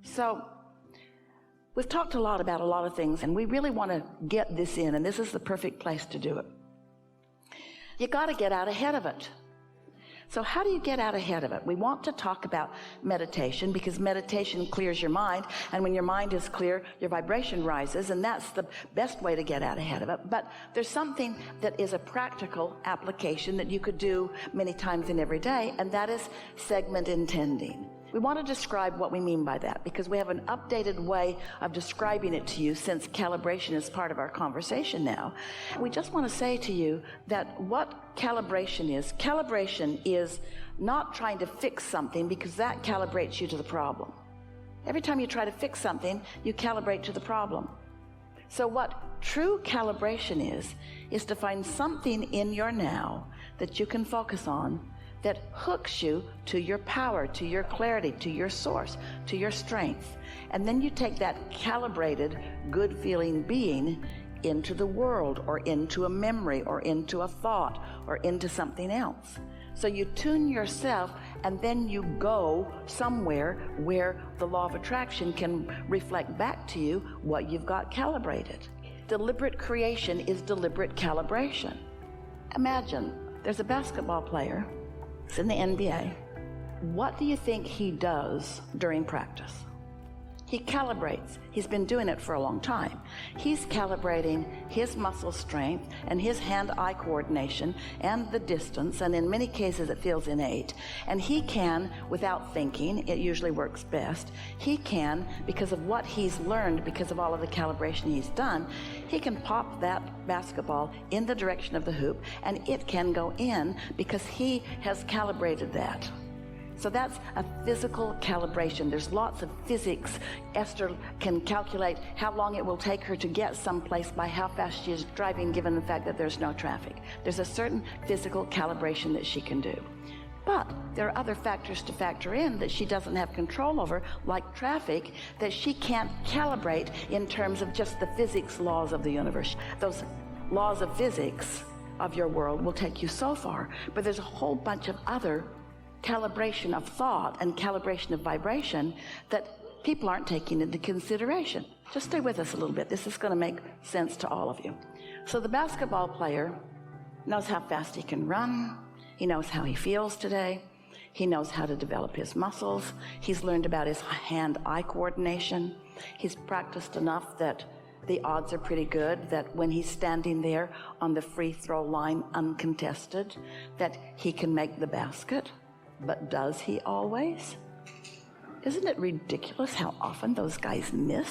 So we've talked a lot about a lot of things, and we really want to get this in, and this is the perfect place to do it. You got to get out ahead of it. So how do you get out ahead of it? We want to talk about meditation, because meditation clears your mind, and when your mind is clear, your vibration rises, and that's the best way to get out ahead of it. But there's something that is a practical application that you could do many times in every day, and that is segment intending. We want to describe what we mean by that, because we have an updated way of describing it to you since calibration is part of our conversation now. We just want to say to you that what calibration is not trying to fix something, because that calibrates you to the problem. Every time you try to fix something, you calibrate to the problem. So what true calibration is to find something in your now that you can focus on that hooks you to your power, to your clarity, to your source, to your strength. And then you take that calibrated, good feeling being into the world, or into a memory, or into a thought, or into something else. So you tune yourself, and then you go somewhere where the law of attraction can reflect back to you what you've got calibrated. Deliberate creation is deliberate calibration. Imagine there's a basketball player. It's in the NBA. What do you think he does during practice? He calibrates. He's been doing it for a long time. He's calibrating his muscle strength and his hand-eye coordination and the distance, and in many cases it feels innate. And he can, without thinking, it usually works best, he can, because of what he's learned, because of all of the calibration he's done, he can pop that basketball in the direction of the hoop, and it can go in because he has calibrated that. So that's a physical calibration. There's lots of physics. Esther can calculate how long it will take her to get someplace by how fast she is driving, given the fact that there's no traffic. There's a certain physical calibration that she can do. But there are other factors to factor in that she doesn't have control over, like traffic, that she can't calibrate in terms of just the physics laws of the universe. Those laws of physics of your world will take you so far, but there's a whole bunch of other calibration of thought and calibration of vibration that people aren't taking into consideration. Just stay with us a little bit. This is going to make sense to all of you. So the basketball player knows how fast he can run. He knows how he feels today. He knows how to develop his muscles. He's learned about his hand-eye coordination. He's practiced enough that the odds are pretty good that when he's standing there on the free throw line uncontested, that he can make the basket. But does he always? Isn't it ridiculous how often those guys miss?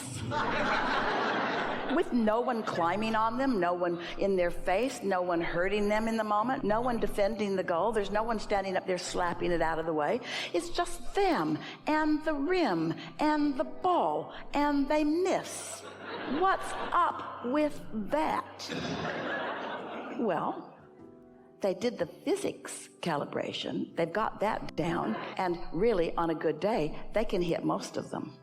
With no one climbing on them, no one in their face, no one hurting them in the moment, no one defending the goal. There's no one standing up there slapping it out of the way. It's just them and the rim and the ball, and they miss. What's up with that? Well, they did the physics calibration. They've got that down, and really, on a good day, they can hit most of them.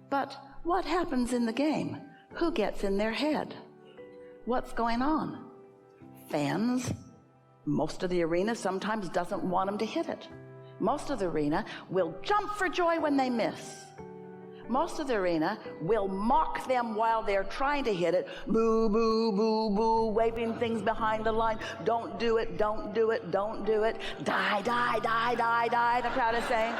But what happens in the game? Who gets in their head? What's going on? Fans. Most of the arena sometimes doesn't want them to hit it. Most of the arena will jump for joy when they miss. Most of the arena will mock them while they're trying to hit it. Boo, boo, boo, boo, waving things behind the line. Don't do it, don't do it, don't do it. Die, die, die, die, die, the crowd is saying.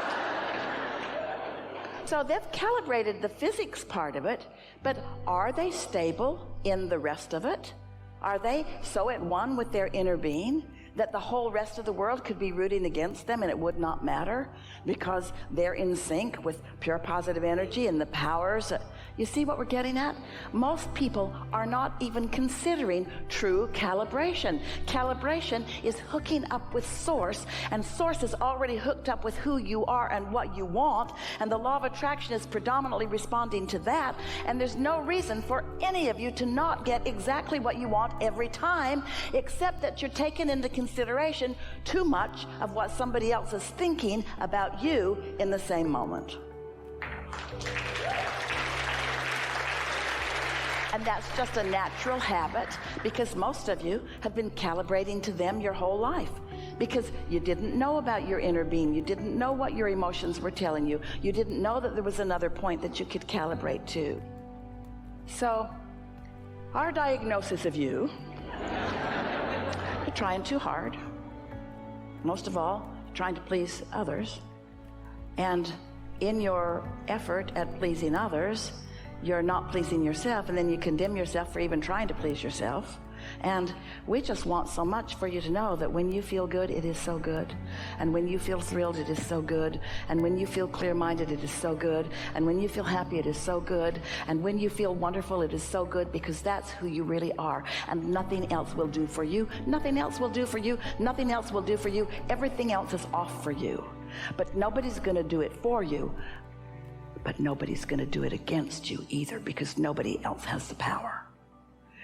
So they've calibrated the physics part of it, but are they stable in the rest of it? Are they so at one with their inner being that the whole rest of the world could be rooting against them and it would not matter because they're in sync with pure positive energy and the powers? You see what we're getting at? Most people are not even considering true calibration. Calibration is hooking up with source, and source is already hooked up with who you are and what you want, and the law of attraction is predominantly responding to that, and there's no reason for any of you to not get exactly what you want every time, except that you're taking into consideration too much of what somebody else is thinking about you in the same moment. And that's just a natural habit because most of you have been calibrating to them your whole life. because you didn't know about your inner being. You didn't know what your emotions were telling you. You didn't know that there was another point that you could calibrate to. So our diagnosis of you: you're trying too hard. Most of all, trying to please others. And in your effort at pleasing others, you're not pleasing yourself, and then you condemn yourself for even trying to please yourself. And we just want so much for you to know that when you feel good, it is so good. And when you feel thrilled, it is so good. And when you feel clear-minded, it is so good. And when you feel happy, it is so good. And when you feel wonderful, it is so good, because that's who you really are. And nothing else will do for you. Nothing else will do for you. Nothing else will do for you. Everything else is off for you. But nobody's going to do it for you. But nobody's going to do it against you either, because nobody else has the power.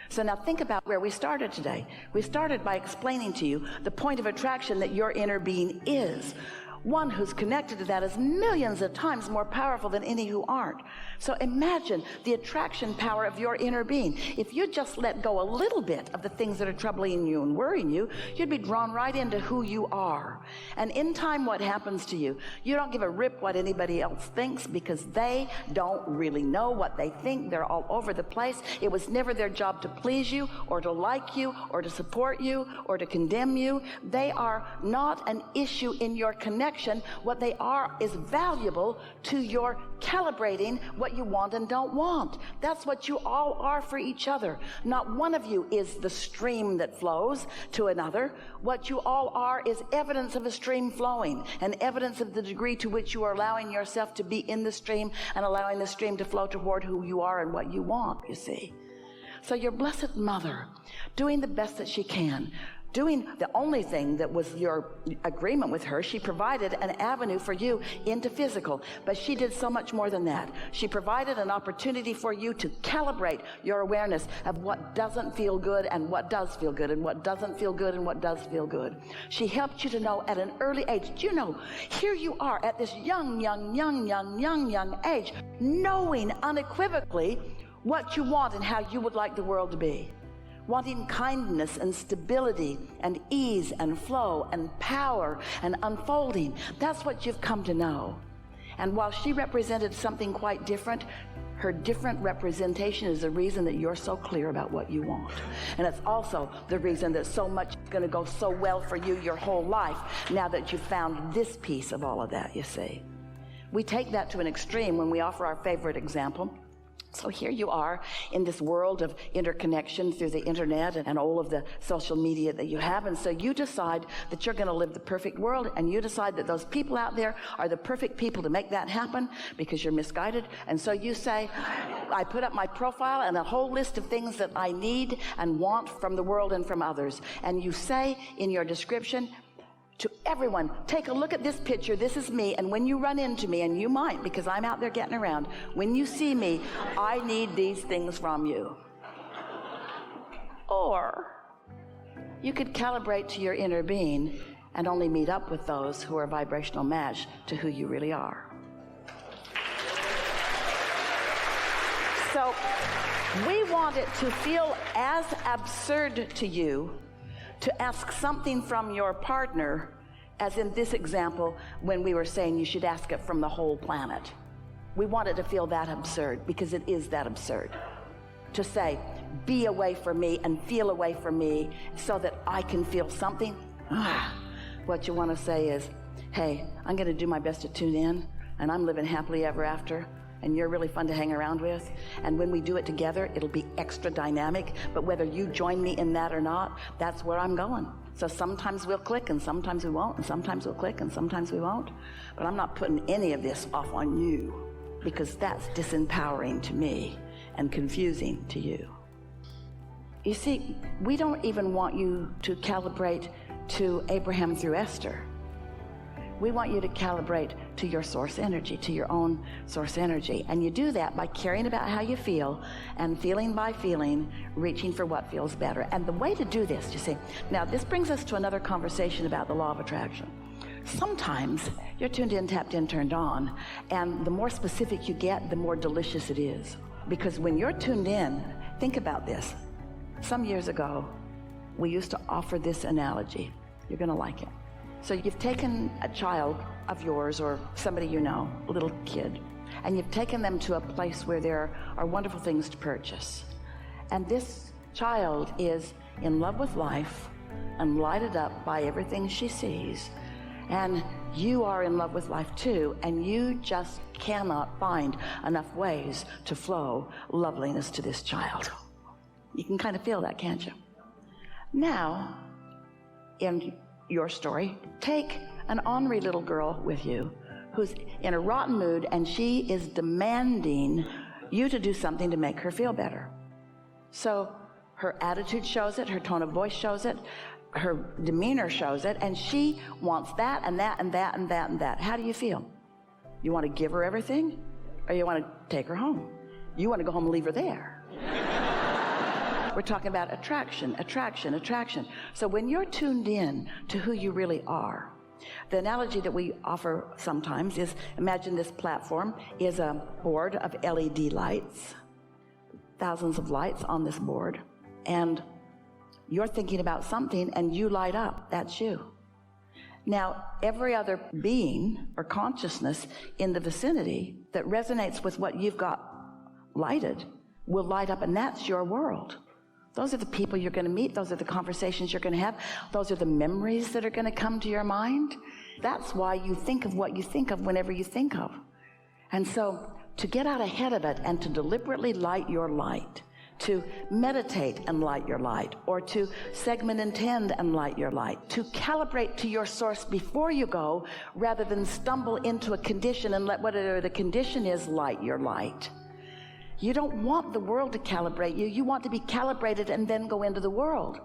So now think about where we started today. We started by explaining to you the point of attraction that your inner being is. One who's connected to that is millions of times more powerful than any who aren't. So imagine the attraction power of your inner being. If you just let go a little bit of the things that are troubling you and worrying you, you'd be drawn right into who you are. And in time, what happens to you? You don't give a rip what anybody else thinks, because they don't really know what they think. They're all over the place. It was never their job to please you or to like you or to support you or to condemn you. They are not an issue in your connection. What they are is valuable to your calibrating what you want and don't want. That's what you all are for each other. Not one of you is the stream that flows to another. What you all are is evidence of a stream flowing, and evidence of the degree to which you are allowing yourself to be in the stream and allowing the stream to flow toward who you are and what you want, you see. So your Blessed Mother, doing the best that she can, doing the only thing that was your agreement with her. She provided an avenue for you into physical, but she did so much more than that. She provided an opportunity for you to calibrate your awareness of what doesn't feel good and what does feel good, and what doesn't feel good and what does feel good. She helped you to know at an early age. Do you know, here you are at this young age, knowing unequivocally what you want and how you would like the world to be. Wanting kindness and stability and ease and flow and power and unfolding. That's what you've come to know. And while she represented something quite different, her different representation is the reason that you're so clear about what you want. And it's also the reason that so much is going to go so well for you your whole life, now that you've found this piece of all of that, you see. We take that to an extreme when we offer our favorite example. So here you are in this world of interconnection through the internet and all of the social media that you have. And so you decide that you're going to live the perfect world, and you decide that those people out there are the perfect people to make that happen, because you're misguided. And so you say, I put up my profile and a whole list of things that I need and want from the world and from others. And you say in your description to everyone, take a look at this picture, this is me, and when you run into me, and you might, because I'm out there getting around, when you see me, I need these things from you. Or you could calibrate to your inner being and only meet up with those who are a vibrational match to who you really are. So we want it to feel as absurd to you to ask something from your partner, as in this example when we were saying you should ask it from the whole planet. We want it to feel that absurd, because it is that absurd. To say, be away from me and feel away from me so that I can feel something. What you want to say is, hey, I'm going to do my best to tune in, and I'm living happily ever after, and you're really fun to hang around with. And when we do it together, it'll be extra dynamic. But whether you join me in that or not, that's where I'm going. So sometimes we'll click and sometimes we won't, and sometimes we'll click and sometimes we won't. But I'm not putting any of this off on you, because that's disempowering to me and confusing to you. You see, we don't even want you to calibrate to Abraham through Esther. We want you to calibrate to your source energy, to your own source energy. And you do that by caring about how you feel, and feeling by feeling, reaching for what feels better. And the way to do this, you see, now this brings us to another conversation about the law of attraction. Sometimes you're tuned in, tapped in, turned on, and the more specific you get, the more delicious it is. Because when you're tuned in, think about this. Some years ago, we used to offer this analogy. You're going to like it. So you've taken a child of yours or somebody you know, a little kid, and you've taken them to a place where there are wonderful things to purchase. And this child is in love with life and lighted up by everything she sees. And you are in love with life too, and you just cannot find enough ways to flow loveliness to this child. You can kind of feel that, can't you? Now, in your story, take an ornery little girl with you who's in a rotten mood, and she is demanding you to do something to make her feel better. So her attitude shows it, her tone of voice shows it, her demeanor shows it, and she wants that and that and that and that and that. How do you feel? You want to give her everything, or you want to take her home? You want to go home and leave her there. We're talking about attraction, attraction, attraction. So when you're tuned in to who you really are, the analogy that we offer sometimes is, imagine this platform is a board of LED lights, thousands of lights on this board, and you're thinking about something and you light up. That's you. Now, every other being or consciousness in the vicinity that resonates with what you've got lighted will light up, and that's your world. Those are the people you're going to meet. Those are the conversations you're going to have. Those are the memories that are going to come to your mind. That's why you think of what you think of whenever you think of. And so to get out ahead of it and to deliberately light your light, to meditate and light your light, or to segment intend and light your light, to calibrate to your source before you go, rather than stumble into a condition and let whatever the condition is light your light. You don't want the world to calibrate you. You want to be calibrated and then go into the world.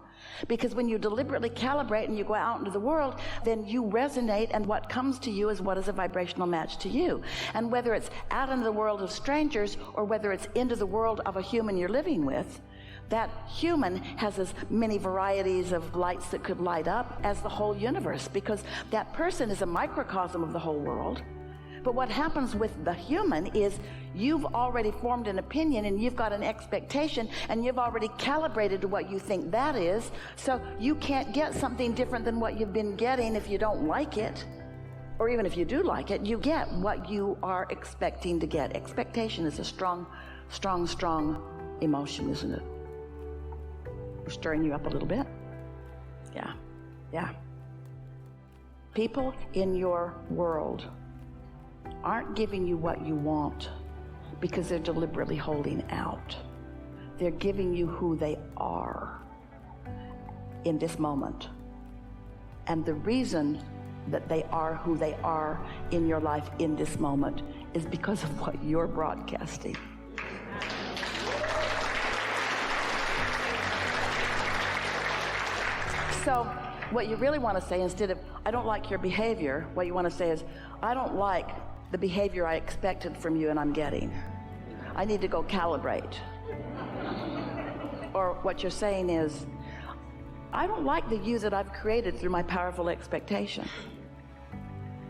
Because when you deliberately calibrate and you go out into the world, then you resonate, and what comes to you is what is a vibrational match to you. And whether it's out into the world of strangers or whether it's into the world of a human you're living with, that human has as many varieties of lights that could light up as the whole universe, because that person is a microcosm of the whole world. But what happens with the human is you've already formed an opinion and you've got an expectation and you've already calibrated to what you think that is. So you can't get something different than what you've been getting if you don't like it. Or even if you do like it, you get what you are expecting to get. Expectation is a strong, strong, strong emotion, isn't it? We're stirring you up a little bit. Yeah. People in your world aren't giving you what you want because they're deliberately holding out. They're giving you who they are in this moment. And the reason that they are who they are in your life in this moment is because of what you're broadcasting. So what you really want to say, instead of, I don't like your behavior, what you want to say is, I don't like the behavior I expected from you and I'm getting. I need to go calibrate. Or what you're saying is, I don't like the you that I've created through my powerful expectation.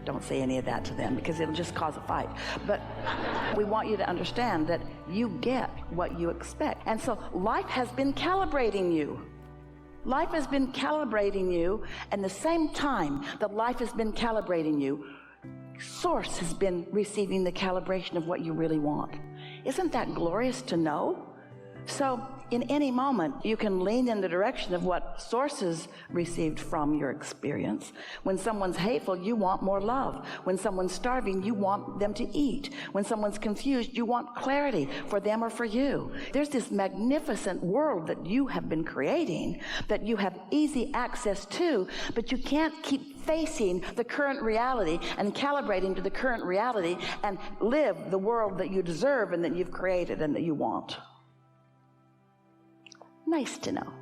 Don't say any of that to them because it'll just cause a fight. But we want you to understand that you get what you expect. And so life has been calibrating you. Life has been calibrating you, and the same time that life has been calibrating you, Source has been receiving the calibration of what you really want. Isn't that glorious to know? So in any moment, you can lean in the direction of what Source has received from your experience. When someone's hateful, you want more love. When someone's starving, you want them to eat. When someone's confused, you want clarity for them or for you. There's this magnificent world that you have been creating, that you have easy access to, but you can't keep facing the current reality and calibrating to the current reality and live the world that you deserve and that you've created and that you want. Nice to know.